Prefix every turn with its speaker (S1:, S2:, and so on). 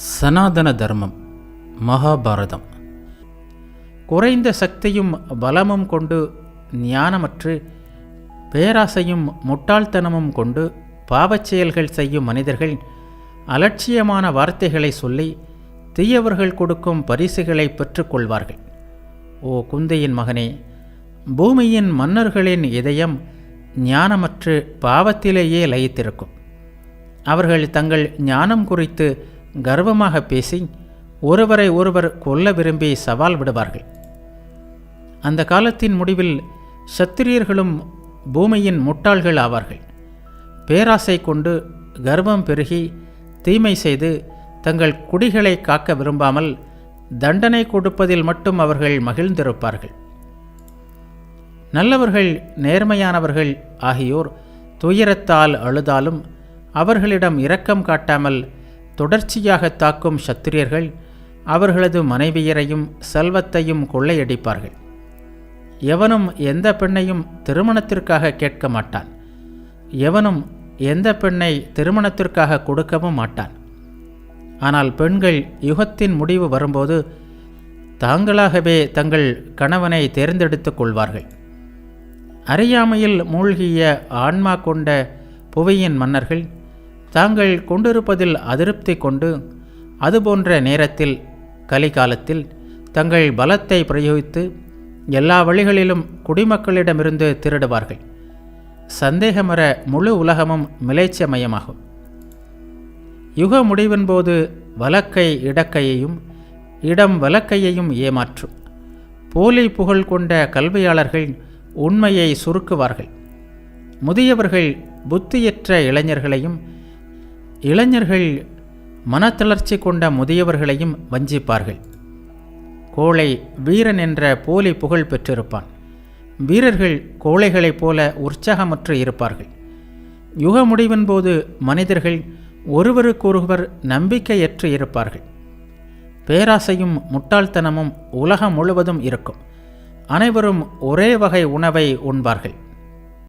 S1: சனாதன தர்மம் மகாபாரதம். குறைந்த சக்தியும் பலமும் கொண்டு ஞானமற்று பேராசையும் முட்டாள்தனமும் கொண்டு பாவச் செயல்கள் செய்யும் மனிதர்கள் அலட்சியமான வார்த்தைகளை சொல்லி தீயவர்கள் கொடுக்கும் பரிசுகளை பெற்றுக்கொள்வார்கள். ஓ குந்தியின் மகனே, பூமியின் மன்னர்களின் இதயம் ஞானமற்று பாவத்திலேயே லயித்திருக்கும். அவர்கள் தங்கள் ஞானம் குறித்து கர்வமாக பேசி ஒருவரை ஒருவர் கொல்ல விரும்பி சவால் விடுவார்கள். அந்த காலத்தின் முடிவில் சத்திரியர்களும் பூமியின் முட்டாள்கள் ஆவார்கள். பேராசை கொண்டு கர்வம் பெருகி தீமை செய்து தங்கள் குடிகளை காக்க விரும்பாமல் தண்டனை கொடுப்பதில் மட்டும் அவர்கள் மகிழ்ந்திருப்பார்கள். நல்லவர்கள் நேர்மையானவர்கள் ஆகியோர் துயரத்தால் அழுதாலும் அவர்களிடம் இரக்கம் காட்டாமல் தொடர்ச்சியாக தாக்கும் சத்திரியர்கள் அவர்களது மனைவியரையும் செல்வத்தையும் கொள்ளையடிப்பார்கள். எவனும் எந்த பெண்ணையும் திருமணத்திற்காக கேட்க மாட்டான். எவனும் எந்த பெண்ணை திருமணத்திற்காக கொடுக்கவும் மாட்டான். ஆனால் பெண்கள் யுகத்தின் முடிவு வரும்போது தாங்களாகவே தங்கள் கணவனை தேர்ந்தெடுத்துக் கொள்வார்கள். அறியாமையில் மூழ்கிய ஆன்மா கொண்ட புவியின் மன்னர்கள் தாங்கள் கொண்டிருப்பதில் அதிருப்தி கொண்டு அதுபோன்ற நேரத்தில் கலிகாலத்தில் தங்கள் பலத்தை பிரயோகித்து எல்லா வழிகளிலும் குடிமக்களிடமிருந்து திருடுவார்கள். சந்தேகமற முழு உலகமும் மிலேச்சமயமாகும். யுக முடிவின் போது வலக்கை இடக்கையையும் இடம் வலக்கையையும் ஏமாற்றும். போலி புகழ் கொண்ட கல்வியாளர்கள் உண்மையை சுருக்குவார்கள். முதியவர்கள் புத்தியற்ற இளைஞர்களையும் இளைஞர்கள் மனத்தளர்ச்சி கொண்ட முதியவர்களையும் வஞ்சிப்பார்கள். கோழை வீரன் என்ற போலி புகழ் பெற்றிருப்பான். வீரர்கள் கோழைகளைப் போல உற்சாகமற்று இருப்பார்கள். யுக முடிவின் போது மனிதர்கள் ஒருவருக்கொருவர் நம்பிக்கையற்று இருப்பார்கள். பேராசையும் முட்டாள்தனமும் உலகம் முழுவதும் இருக்கும். அனைவரும் ஒரே வகை உணவை உண்பார்கள்.